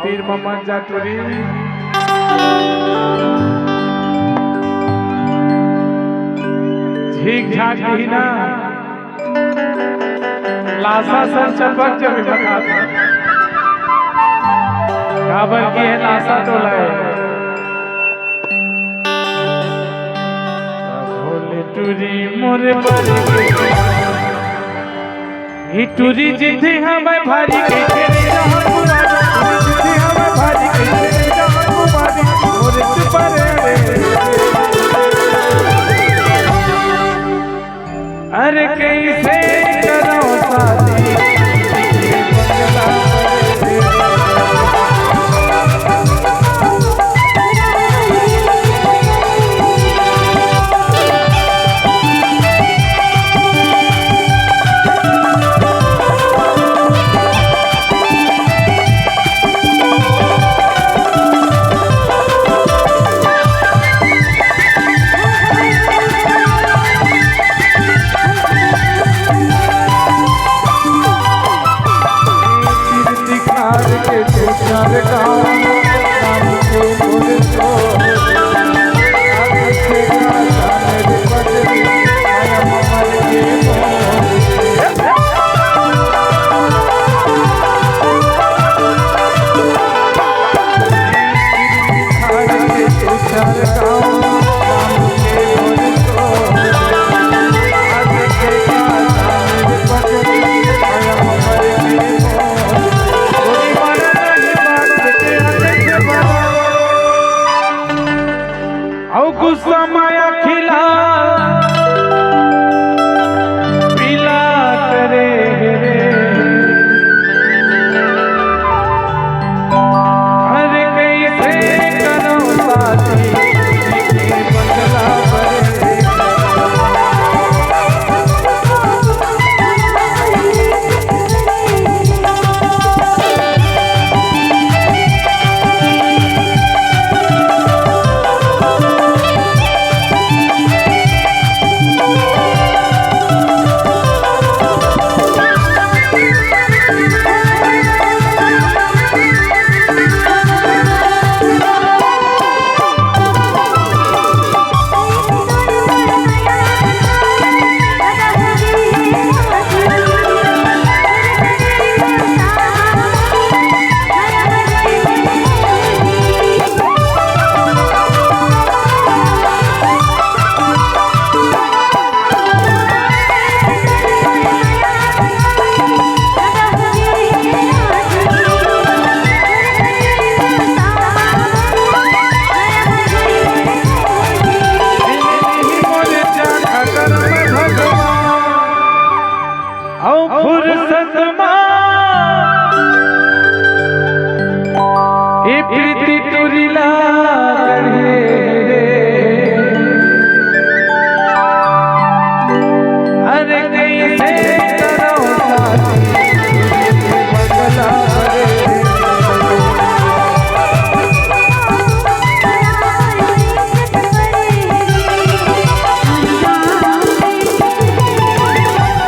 पीर मोहम्मद जाटुरी झीक झाक ही ना लासा सर चपक जब बता था काबर की है लासा टोला है भोले टूरी मोरे पर ही टूरी जिथे हमें भारी के तेरे जहां पूरा जिथे हमें भारी के तेरे जहां पूरा मोरे पर अरे कैसे करो शादी गुस्सा माया खिला पीला करे रे अरे कैसे करो शादी बंगला फुर्सत ए प्रीति तुरिला करे अरे कैसे करो शादी